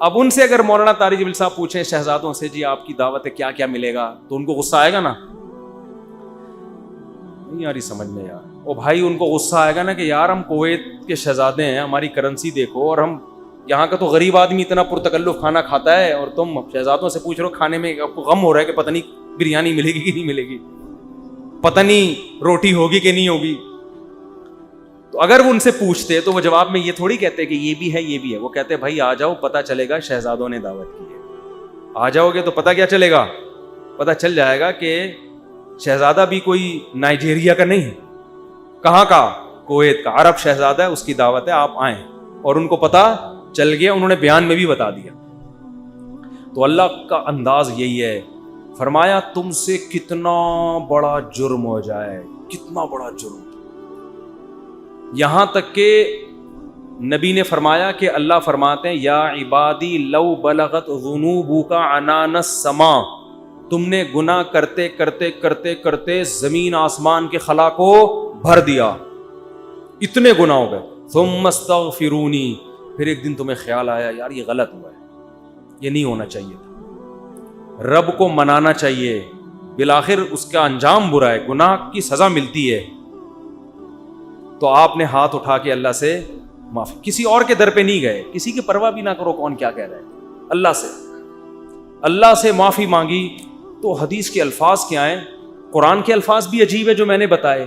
اب ان سے اگر مولانا طارق جبیل صاحب پوچھیں شہزادوں سے جی آپ کی دعوت ہے کیا کیا ملے گا, تو ان کو غصہ آئے گا نا, نہیں یار سمجھ میں یار. او بھائی ان کو غصہ آئے گا نا کہ یار ہم کویت کے شہزادے ہیں, ہماری کرنسی دیکھو, اور ہم یہاں کا تو غریب آدمی اتنا پرتکلف کھانا کھاتا ہے, اور تم شہزادوں سے پوچھ رہے ہو کھانے میں, آپ کو غم ہو رہا ہے کہ پتہ نہیں بریانی ملے گی کہ نہیں ملے گی, پتہ نہیں روٹی ہوگی کہ نہیں ہوگی. تو اگر وہ ان سے پوچھتے تو وہ جواب میں یہ تھوڑی کہتے کہ یہ بھی ہے یہ بھی ہے, وہ کہتے بھائی آ جاؤ پتہ چلے گا شہزادوں نے دعوت کی ہے. آ جاؤ گے تو پتہ کیا چلے گا, پتہ چل جائے گا کہ شہزادہ بھی کوئی نائجیریا کا نہیں ہے, کہاں کا, کویت کا, عرب شہزادہ ہے, اس کی دعوت ہے, آپ آئیں. اور ان کو پتہ چل گیا, انہوں نے بیان میں بھی بتا دیا. تو اللہ کا انداز یہی ہے, فرمایا تم سے کتنا بڑا جرم ہو جائے, کتنا بڑا جرم, یہاں تک کہ نبی نے فرمایا کہ اللہ فرماتے ہیں یا عبادی لو بلغت ذنوبک عنان السماء, تم نے گناہ کرتے کرتے کرتے کرتے زمین آسمان کے خلا کو بھر دیا, اتنے گناہ ہو گئے. ثم استغفرونی, پھر ایک دن تمہیں خیال آیا یار یہ غلط ہوا ہے, یہ نہیں ہونا چاہیے تھا, رب کو منانا چاہیے, بالآخر اس کا انجام برا ہے, گناہ کی سزا ملتی ہے. تو آپ نے ہاتھ اٹھا کے اللہ سے معافی, کسی اور کے در پہ نہیں گئے, کسی کی پرواہ بھی نہ کرو کون کیا کہہ رہا ہے, اللہ سے معافی مانگی. تو حدیث کے الفاظ کیا ہیں, قرآن کے الفاظ بھی عجیب ہے جو میں نے بتائے.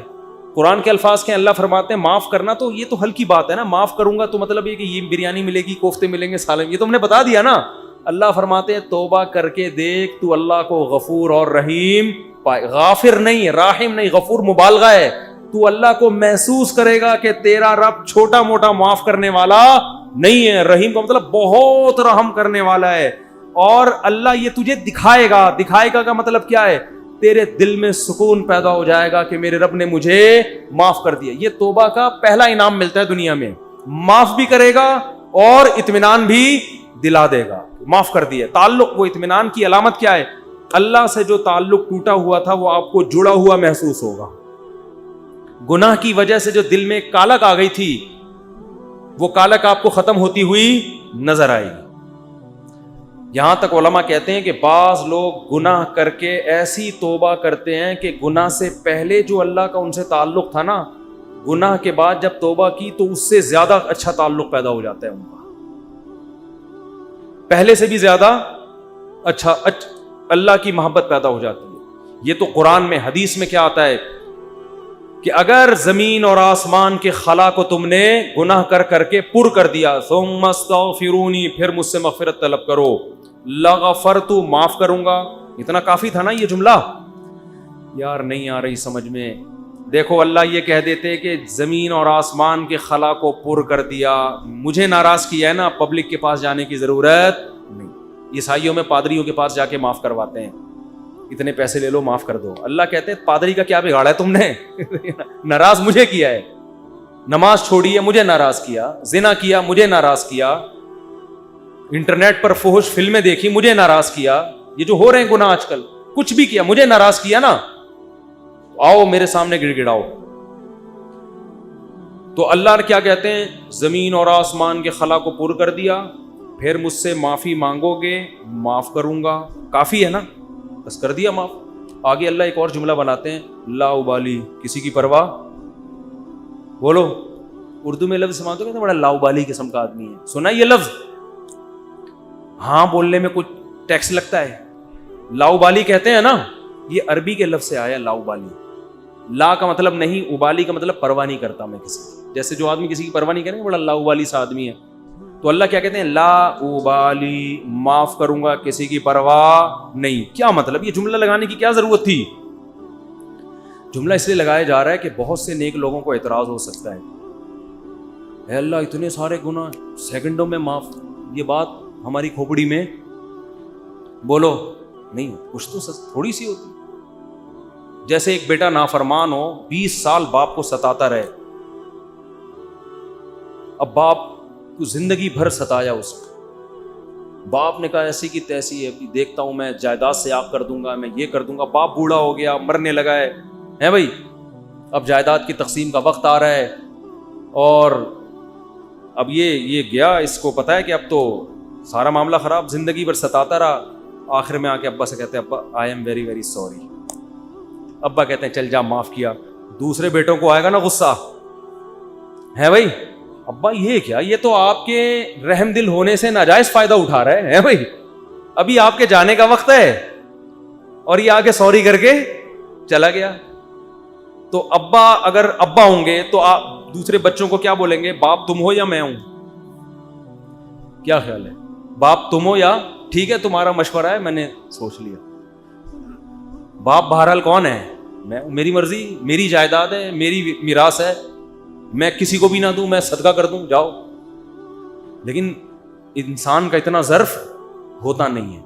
قرآن کے الفاظ کے اللہ فرماتے ہیں معاف کرنا تو یہ تو ہلکی بات ہے نا, معاف کروں گا تو مطلب یہ کہ یہ بریانی ملے گی, کوفتے ملیں گے, سالن, یہ تو ہم نے بتا دیا نا. اللہ فرماتے ہیں توبہ کر کے دیکھ تو اللہ کو غفور اور رحیم پائے, غافر نہیں, راحم نہیں, غفور مبالغہ ہے. تو اللہ کو محسوس کرے گا کہ تیرا رب چھوٹا موٹا معاف کرنے والا نہیں ہے, رحیم کا مطلب بہت رحم کرنے والا ہے. اور اللہ یہ تجھے دکھائے گا, دکھائے گا کا مطلب کیا ہے, تیرے دل میں سکون پیدا ہو جائے گا کہ میرے رب نے مجھے معاف کر دیا. یہ توبہ کا پہلا انعام ملتا ہے دنیا میں, معاف بھی کرے گا اور اطمینان بھی دلا دے گا, معاف کر دیا. تعلق, وہ اطمینان کی علامت کیا ہے, اللہ سے جو تعلق ٹوٹا ہوا تھا وہ آپ کو جڑا ہوا محسوس ہوگا. گناہ کی وجہ سے جو دل میں کالک آ گئی تھی وہ کالک آپ کو ختم ہوتی ہوئی نظر آئے گی. یہاں تک علماء کہتے ہیں کہ بعض لوگ گناہ کر کے ایسی توبہ کرتے ہیں کہ گناہ سے پہلے جو اللہ کا ان سے تعلق تھا نا, گناہ کے بعد جب توبہ کی تو اس سے زیادہ اچھا تعلق پیدا ہو جاتا ہے ان کا, پہلے سے بھی زیادہ اچھا اللہ کی محبت پیدا ہو جاتی ہے. یہ تو قرآن میں, حدیث میں کیا آتا ہے کہ اگر زمین اور آسمان کے خلا کو تم نے گناہ کر کر کے پر کر دیا, ثم استغفرونی, پھر مجھ سے مغفرت طلب کرو, لغفرت, معاف کروں گا. اتنا کافی تھا نا یہ جملہ, یار نہیں آ رہی سمجھ میں. دیکھو اللہ یہ کہہ دیتے کہ زمین اور آسمان کے خلا کو پر کر دیا, مجھے ناراض کیا ہے نا, پبلک کے پاس جانے کی ضرورت نہیں. عیسائیوں میں پادریوں کے پاس جا کے معاف کرواتے ہیں, اتنے پیسے لے لو معاف کر دو. اللہ کہتے ہیں پادری کا کیا بگاڑا ہے تم نے, ناراض مجھے کیا ہے, نماز چھوڑی ہے مجھے ناراض کیا, زنا کیا مجھے ناراض کیا, انٹرنیٹ پر فحش فلمیں دیکھی مجھے ناراض کیا, یہ جو ہو رہے ہیں گناہ آج کل, کچھ بھی کیا مجھے ناراض کیا نا, آؤ میرے سامنے گڑ گڑاؤ. تو اللہ کیا کہتے ہیں, زمین اور آسمان کے خلا کو پر کر دیا, پھر مجھ سے معافی مانگو گے معاف کروں گا. کافی ہے نا, بس کر دیا معاف. آگے اللہ ایک اور جملہ بناتے ہیں, لا ابالی, کسی کی پرواہ. بولو اردو میں لفظ سمجھتے ہو, بڑا لا ابالی قسم کا آدمی ہے. سنا یہ لفظ, ہاں بولنے میں کچھ ٹیکس لگتا ہے. لا ابالی کہتے ہیں نا, یہ عربی کے لفظ سے آیا لا ابالی. لا کا مطلب نہیں, ابالی کا مطلب پرواہ نہیں کرتا میں کسی کی. جیسے جو آدمی کسی کی پرواہ نہیں کرے, بڑا لا ابالی سا آدمی ہے. تو اللہ کیا کہتے ہیں, لا ابالی, معاف کروں گا کسی کی پرواہ نہیں. کیا مطلب, یہ جملہ لگانے کی کیا ضرورت تھی؟ جملہ اس لیے لگایا جا رہا ہے کہ بہت سے نیک لوگوں کو اعتراض ہو سکتا ہے, اے اللہ اتنے سارے گناہ سیکنڈوں میں معاف, یہ بات ہماری کھوپڑی میں بولو نہیں, کچھ تو تھوڑی سی ہوتی. جیسے ایک بیٹا نافرمان ہو, 20 سال باپ کو ستاتا رہے, اب باپ کو زندگی بھر ستایا اس کو, باپ نے کہا ایسی کی تیسی ہے, دیکھتا ہوں میں جائیداد سے آگ کر دوں گا, میں یہ کر دوں گا. باپ بوڑھا ہو گیا, مرنے لگا ہے بھائی, اب جائیداد کی تقسیم کا وقت آ رہا ہے, اور اب یہ گیا, اس کو پتا ہے کہ اب تو سارا معاملہ خراب, زندگی بھر ستاتا رہا. آخر میں آ کے ابا سے کہتے ہیں ابا I am very very sorry. ابا کہتے ہیں چل جا معاف کیا. دوسرے بیٹوں کو آئے گا نا غصہ, ہے بھائی ابا یہ کیا, یہ تو آپ کے رحم دل ہونے سے ناجائز فائدہ اٹھا رہا ہے بھائی, ابھی آپ کے جانے کا وقت ہے اور یہ آگے سوری کر کے چلا گیا. تو ابا اگر ابا ہوں گے تو آپ دوسرے بچوں کو کیا بولیں گے, باپ تم ہو یا میں ہوں؟ کیا خیال ہے, باپ تم ہو یا ٹھیک ہے تمہارا مشورہ ہے میں نے سوچ لیا. باپ بہرحال کون ہے, میں, میری مرضی, میری جائیداد ہے, میری میراث ہے, میں کسی کو بھی نہ دوں, میں صدقہ کر دوں, جاؤ. لیکن انسان کا اتنا ظرف ہوتا نہیں ہے.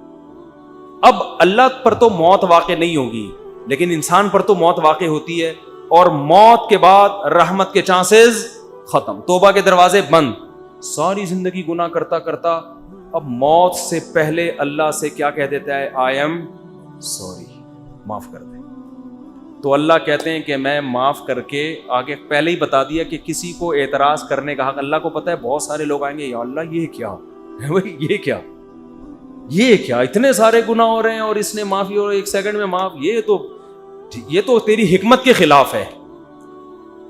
اب اللہ پر تو موت واقع نہیں ہوگی لیکن انسان پر تو موت واقع ہوتی ہے, اور موت کے بعد رحمت کے چانسز ختم, توبہ کے دروازے بند. ساری زندگی گناہ کرتا کرتا اب موت سے پہلے اللہ سے کیا کہہ دیتا ہے, آئی ایم سوری, معاف کر دیں. تو اللہ کہتے ہیں کہ میں معاف کر کے, آگے پہلے ہی بتا دیا کہ کسی کو اعتراض کرنے کا حق, اللہ کو پتا ہے بہت سارے لوگ آئیں گے یا اللہ یہ کیا بھائی, یہ کیا اتنے سارے گناہ ہو رہے ہیں اور اس نے معافی اور 1 سیکنڈ میں معاف, یہ تو تیری حکمت کے خلاف ہے,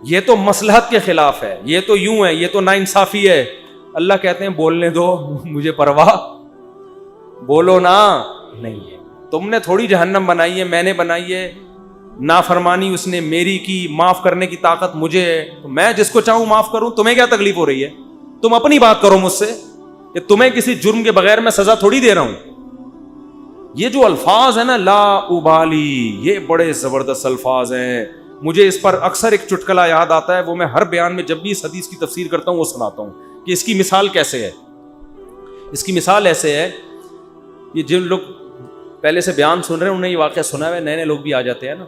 یہ تو مصلحت کے خلاف ہے, یہ تو یوں ہے, یہ تو ناانصافی ہے. اللہ کہتے ہیں بولنے دو, مجھے پرواہ, بولو نا, نہیں ہے. تم نے تھوڑی جہنم بنائی ہے, میں نے بنائی ہے. نافرمانی اس نے میری کی, معاف کرنے کی طاقت مجھے ہے, تو میں جس کو چاہوں معاف کروں. تمہیں کیا تکلیف ہو رہی ہے, تم اپنی بات کرو مجھ سے, کہ تمہیں کسی جرم کے بغیر میں سزا تھوڑی دے رہا ہوں. یہ جو الفاظ ہیں نا لا ابالی, یہ بڑے زبردست الفاظ ہیں. مجھے اس پر اکثر ایک چٹکلا یاد آتا ہے, وہ میں ہر بیان میں جب بھی اس حدیث کی تفسیر کرتا ہوں وہ سناتا ہوں کہ اس کی مثال کیسے ہے. اس کی مثال ایسے ہے, یہ جن لوگ پہلے سے بیان سن رہے ہیں انہیں یہ واقعہ سنا ہے, نئے لوگ بھی آ جاتے ہیں نا,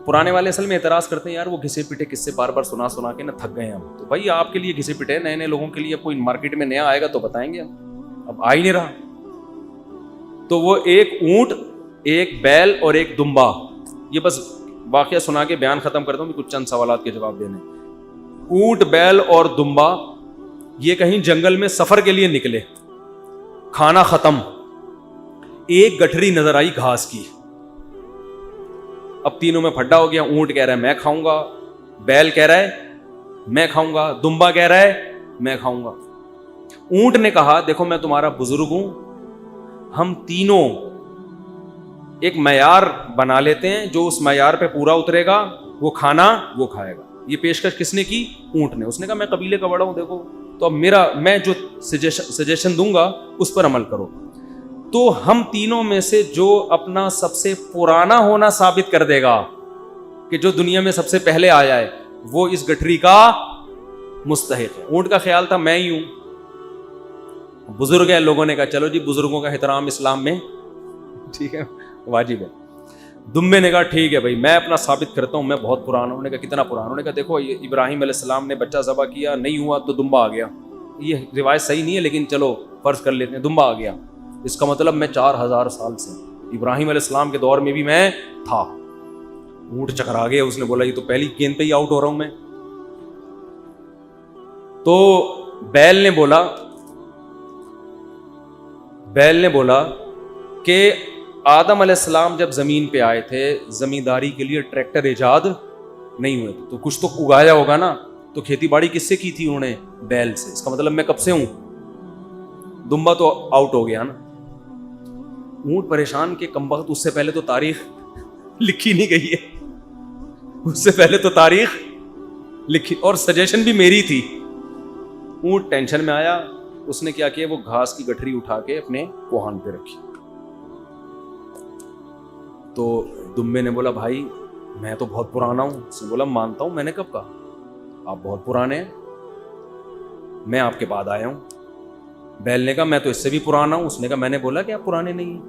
پرانے والے اصل میں اعتراض کرتے ہیں یار وہ گھسے پٹے قصے بار بار سنا کے نا تھک گئے ہم. تو بھائی آپ کے لیے گھسے پٹے, نئے لوگوں کے لیے کوئی مارکیٹ میں نیا آئے گا تو بتائیں گے ہم, اب آ ہی نہیں رہا. تو وہ ایک اونٹ, ایک بیل اور ایک دمبا, یہ بس واقعہ سنا کے بیان ختم کرتا ہوں, کچھ چند سوالات کے جواب دینے. اونٹ, بیل اور دمبا یہ کہیں جنگل میں سفر کے لیے نکلے, کھانا ختم, ایک گٹھری نظر آئی گھاس کی. اب تینوں میں پھڈا ہو گیا, اونٹ کہہ رہا ہے میں کھاؤں گا, بیل کہہ رہا ہے میں کھاؤں گا, دمبا کہہ رہا ہے میں کھاؤں گا. اونٹ نے کہا دیکھو میں تمہارا بزرگ ہوں, ہم تینوں ایک معیار بنا لیتے ہیں, جو اس معیار پہ پورا اترے گا وہ کھانا وہ کھائے گا. یہ پیشکش کس نے کی, اونٹ نے. اس نے کہا میں قبیلے کا بڑا ہوں, دیکھو تو اب میں جو سجیشن دوں گا اس پر عمل کرو. تو ہم تینوں میں سے جو اپنا سب سے پرانا ہونا ثابت کر دے گا کہ جو دنیا میں سب سے پہلے آیا ہے وہ اس گٹھری کا مستحق ہے. اونٹ کا خیال تھا میں ہی ہوں, بزرگ ہے, لوگوں نے کہا چلو جی بزرگوں کا احترام اسلام میں ٹھیک ہے واجب ہے. دمبے نے کہا ٹھیک ہے بھائی میں اپنا ثابت کرتا ہوں, میں بہت پرانا ہوں. انہوں نے کہا کتنا پرانا؟ انہوں نے کہا دیکھو ابراہیم علیہ السلام نے بچہ ذبح کیا, نہیں ہوا تو دمبا آ گیا. یہ روایت صحیح نہیں ہے لیکن چلو فرض کر لیتے ہیں, دمبا آ گیا. اس کا مطلب میں 4000 سال سے, ابراہیم علیہ السلام کے دور میں بھی میں تھا. اونٹ چکرا گیا, اس نے بولا یہ تو پہلی گیند پہ ہی آؤٹ ہو رہا ہوں میں. تو بیل نے بولا کہ آدم علیہ السلام جب زمین پہ آئے تھے زمینداری کے لیے ٹریکٹر ایجاد نہیں ہوئے تھے, تو کچھ تو اگایا ہوگا نا, تو کھیتی باڑی کس سے کی تھی انہوں نے؟ بیل سے. اس کا مطلب میں کب سے ہوں, دمبا تو آؤٹ ہو گیا نا. اونٹ پریشان کہ کمبخت اس سے پہلے تو تاریخ لکھی نہیں گئی ہے, اس سے پہلے تو تاریخ لکھی, اور سجیشن بھی میری تھی. اونٹ ٹینشن میں آیا, اس نے کیا کیا, وہ گھاس کی گٹھری اٹھا کے اپنے کوہان پہ رکھی. تو دمبے نے بولا بھائی میں تو بہت پرانا ہوں. اس نے بولا مانتا ہوں, میں نے کب کہا, آپ بہت پرانے ہیں, میں آپ کے بعد آیا ہوں. بیل نے کہا میں تو اس سے بھی پرانا ہوں. اس نے کہا میں نے بولا کہ آپ پرانے نہیں ہیں,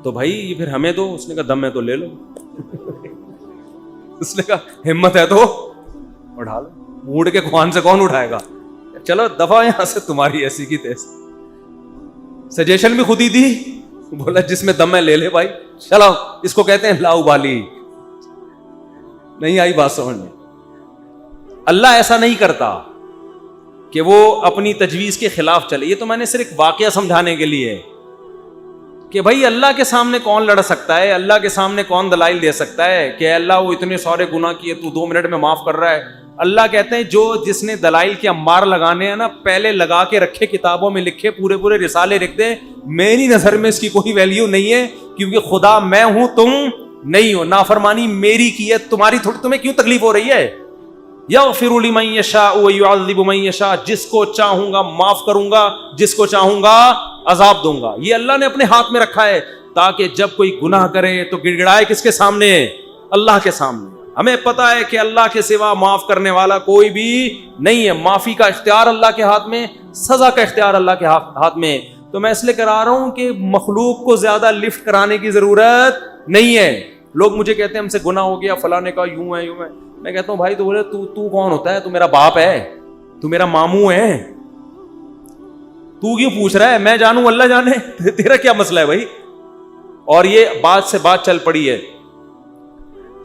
تو بھائی یہ پھر ہمیں دو. اس نے کہا دم ہے تو لے لو. اس نے کہا ہمت ہے تو اٹھا لو. اونٹ کے کوہان سے کون اٹھائے گا, چلو دفعہ یہاں سے, تمہاری ایسی کی تیسی. سجیشن بھی خود ہی دی, بولا جس میں دم ہے لے لے بھائی, چلو. اس کو کہتے ہیں لا ابالی. نہیں آئی بات سمجھ میں؟ اللہ ایسا نہیں کرتا. کہ وہ اپنی تجویز کے خلاف چلے. یہ تو میں نے صرف واقعہ سمجھانے کے لیے ہے کہ بھائی اللہ کے سامنے کون لڑ سکتا ہے, اللہ کے سامنے کون دلائل دے سکتا ہے کہ اللہ وہ اتنے سارے گناہ کیے تو 2 منٹ میں معاف کر رہا ہے. اللہ کہتے ہیں جس نے دلائل کے انبار لگانے ہیں نا, پہلے لگا کے رکھے, کتابوں میں لکھے, پورے رسالے لکھ دیں. میری نظر میں اس کی کوئی ویلیو نہیں ہے, کیونکہ خدا میں ہوں, تم نہیں ہو. نافرمانی میری کی ہے, تمہاری تھوڑی. تمہیں کیوں تکلیف ہو رہی ہے؟ یغفر لمن یشاء ویعذب من یشاء, جس کو چاہوں گا معاف کروں گا, جس کو چاہوں گا عذاب دوں گا. یہ اللہ نے اپنے ہاتھ میں رکھا ہے تاکہ جب کوئی گناہ کرے تو گڑ گڑائے کس کے سامنے؟ اللہ کے سامنے. ہمیں پتا ہے کہ اللہ کے سوا معاف کرنے والا کوئی بھی نہیں ہے. معافی کا اختیار اللہ کے ہاتھ میں, سزا کا اختیار اللہ کے ہاتھ میں. تو میں اس لیے کرا رہا ہوں کہ مخلوق کو زیادہ لفٹ کرانے کی ضرورت نہیں ہے. لوگ مجھے کہتے ہیں ہم سے گناہ ہو گیا, فلاں نے کہا یوں ہے یوں ہے. میں کہتا ہوں بھائی تو بولے تو کون ہوتا ہے؟ تو میرا باپ ہے, تو میرا ماموں ہے, تو کیوں پوچھ رہا ہے؟ میں جانوں اللہ جانے, تیرا کیا مسئلہ ہے بھائی؟ اور یہ بات سے بات چل پڑی ہے.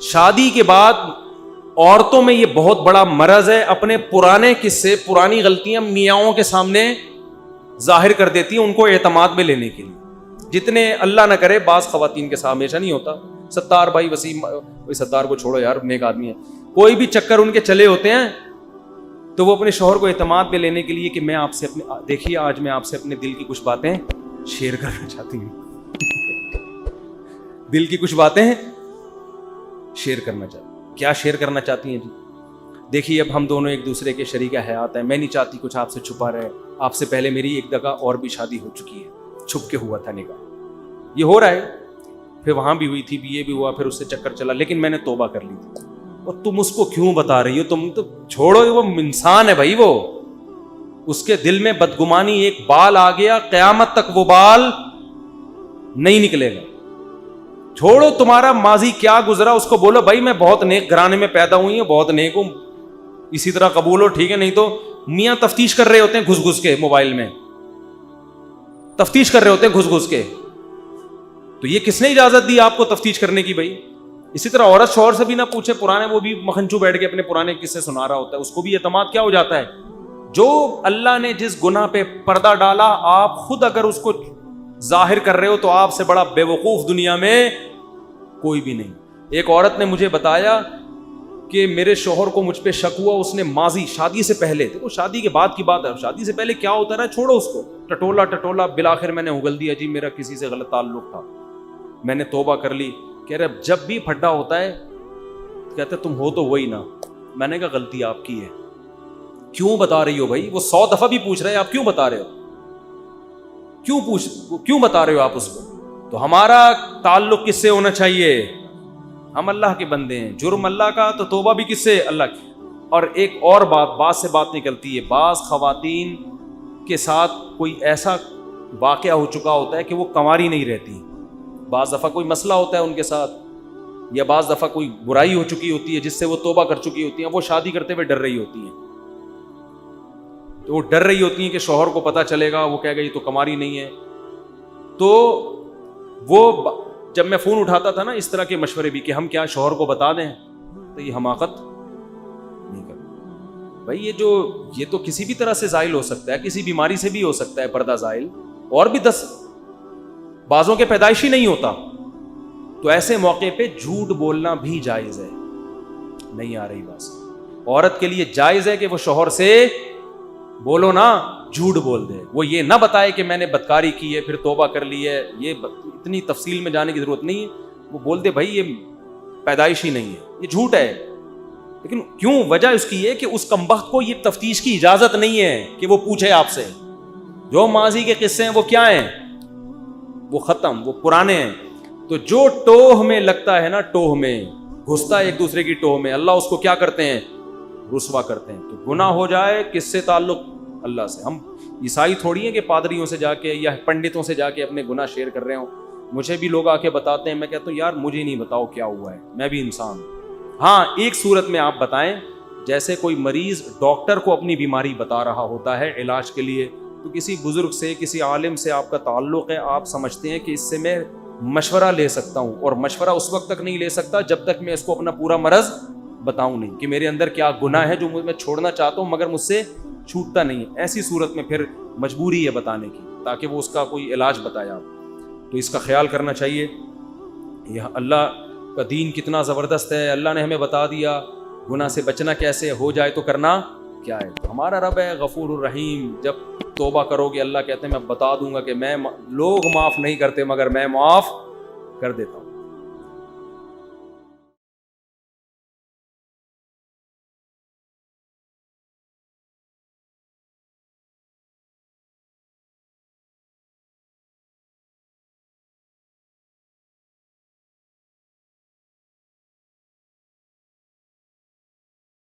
شادی کے بعد عورتوں میں یہ بہت بڑا مرض ہے, اپنے پرانے قصے, پرانی غلطیاں میاؤں کے سامنے ظاہر کر دیتی ہیں ان کو اعتماد میں لینے کے لیے. جتنے اللہ نہ کرے, بعض خواتین کے ساتھ ہمیشہ نہیں ہوتا. ستار بھائی وسیم, ستار کو چھوڑو یار, نیک آدمی ہے, کوئی بھی چکر ان کے چلے ہوتے ہیں تو وہ اپنے شوہر کو اعتماد میں لینے کے لیے کہ میں آپ سے دیکھیے آج میں آپ سے اپنے دل کی کچھ باتیں شیئر کرنا چاہتی ہوں. دل کی کچھ باتیں شیئر کرنا چاہتی ہوں. کیا شیئر کرنا چاہتی ہیں جی؟ دیکھیے اب ہم دونوں ایک دوسرے کے شریک حیات ہیں, میں نہیں چاہتی کچھ آپ سے چھپا رہے. آپ سے پہلے میری ایک جگہ اور بھی شادی ہو چکی ہے, چھپ کے ہوا تھا نکاح, یہ ہو رہا ہے, پھر وہاں بھی ہوئی تھی, یہ بھی ہوا, پھر اس سے چکر چلا, لیکن میں نے توبہ کر لی تھی. اور تم اس کو کیوں بتا رہی ہو؟ تم تو چھوڑو, وہ انسان ہے بھائی, وہ اس کے دل میں بدگمانی ایک بال آ گیا, قیامت تک وہ بال نہیں نکلے گا. چھوڑو تمہارا ماضی کیا گزرا, اس کو بولو بھائی میں بہت نیک گھرانے میں پیدا ہوئی ہوں, بہت نیک ہوں, اسی طرح قبول ہو, ٹھیک ہے. نہیں تو میاں تفتیش کر رہے ہوتے ہیں گھس گھس کے, موبائل میں تفتیش کر رہے ہوتے ہیں گھس گھس کے. تو یہ کس نے اجازت دی آپ کو تفتیش کرنے کی بھائی؟ اسی طرح عورت شوہر سے بھی نہ پوچھے, پرانے, وہ بھی مکھنچو بیٹھ کے اپنے پرانے قصے سنا رہا ہوتا ہے, اس کو بھی اعتماد کیا ہو جاتا ہے. جو اللہ نے جس گناہ پہ پردہ ڈالا, آپ خود اگر اس کو ظاہر کر رہے ہو تو آپ سے بڑا بے وقوف دنیا میں کوئی بھی نہیں. ایک عورت نے مجھے بتایا کہ میرے شوہر کو مجھ پہ شک ہوا, اس نے ماضی شادی سے پہلے, دیکھو شادی کے بعد کی بات ہے, شادی سے پہلے کیا ہوتا رہا چھوڑو اس کو, ٹٹولا بالآخر میں نے اگل دیا جی میرا کسی سے غلط تعلق تھا, میں نے توبہ کر لی. کہہ رہے جب بھی پھڈا ہوتا ہے کہتے تم ہو تو وہی نا. میں نے کہا غلطی آپ کی ہے, کیوں بتا رہی ہو بھائی؟ وہ 100 دفعہ بھی پوچھ رہے ہیں آپ کیوں بتا رہے ہو, کیوں بتا رہے ہو آپ اس کو؟ تو ہمارا تعلق کس سے ہونا چاہیے؟ ہم اللہ کے بندے ہیں, جرم اللہ کا, تو توبہ بھی کس سے؟ اللہ کی. اور ایک اور بات سے بات نکلتی ہے, بعض خواتین کے ساتھ کوئی ایسا واقعہ ہو چکا ہوتا ہے کہ وہ کنواری نہیں رہتی, بعض دفعہ کوئی مسئلہ ہوتا ہے ان کے ساتھ, یا بعض دفعہ کوئی برائی ہو چکی ہوتی ہے جس سے وہ توبہ کر چکی ہوتی ہیں, وہ شادی کرتے ہوئے ڈر رہی ہوتی ہیں. تو وہ ڈر رہی ہوتی ہیں کہ شوہر کو پتہ چلے گا, وہ کہے گا یہ تو کنواری نہیں ہے. تو وہ جب میں فون اٹھاتا تھا نا اس طرح کے مشورے بھی کہ ہم کیا شوہر کو بتا دیں, تو یہ حماقت نہیں کرتی بھائی. یہ تو کسی بھی طرح سے زائل ہو سکتا ہے, کسی بیماری سے بھی ہو سکتا ہے پردہ زائل, اور بھی 10 بعضوں کے پیدائشی نہیں ہوتا. تو ایسے موقع پہ جھوٹ بولنا بھی جائز ہے. نہیں آ رہی بات؟ عورت کے لیے جائز ہے کہ وہ شوہر سے بولو نا, جھوٹ بول دے, وہ یہ نہ بتائے کہ میں نے بدکاری کی ہے پھر توبہ کر لی ہے, یہ اتنی تفصیل میں جانے کی ضرورت نہیں ہے. وہ بول دے بھائی یہ پیدائشی نہیں ہے, یہ جھوٹ ہے. لیکن کیوں؟ وجہ اس کی ہے کہ اس کمبخت کو یہ تفتیش کی اجازت نہیں ہے کہ وہ پوچھے آپ سے. جو ماضی کے قصے ہیں وہ کیا ہیں؟ وہ ختم, وہ پرانے ہیں. تو جو ٹوہ میں لگتا ہے نا, ٹوہ میں گھستا ہے ایک دوسرے کی ٹوہ میں, اللہ اس کو کیا کرتے ہیں؟ رسوا کرتے ہیں. تو گناہ ہو جائے کس سے تعلق؟ اللہ سے. ہم عیسائی تھوڑی ہیں کہ پادریوں سے جا کے یا پنڈتوں سے جا کے اپنے گناہ شیئر کر رہے ہوں. مجھے بھی لوگ آ کے بتاتے ہیں, میں کہتا ہوں یار مجھے نہیں بتاؤ کیا ہوا ہے, میں بھی انسان ہوں. ہاں ایک صورت میں آپ بتائیں, جیسے کوئی مریض ڈاکٹر کو اپنی بیماری بتا رہا ہوتا ہے علاج کے لیے, تو کسی بزرگ سے, کسی عالم سے آپ کا تعلق ہے, آپ سمجھتے ہیں کہ اس سے میں مشورہ لے سکتا ہوں, اور مشورہ اس وقت تک نہیں لے سکتا جب تک میں اس کو اپنا پورا مرض بتاؤں نہیں کہ میرے اندر کیا گناہ ہے جو میں چھوڑنا چاہتا ہوں مگر مجھ سے چھوٹتا نہیں ہے. ایسی صورت میں پھر مجبوری ہے بتانے کی تاکہ وہ اس کا کوئی علاج بتایا آپ. تو اس کا خیال کرنا چاہیے. یہ اللہ کا دین کتنا زبردست ہے, اللہ نے ہمیں بتا دیا گناہ سے بچنا کیسے, ہو جائے تو کرنا کیا ہے. ہمارا رب ہے غفور الرحیم, جب توبہ کرو گے اللہ کہتے ہیں میں بتا دوں گا کہ میں لوگ معاف نہیں کرتے مگر میں معاف کر دیتا ہوں.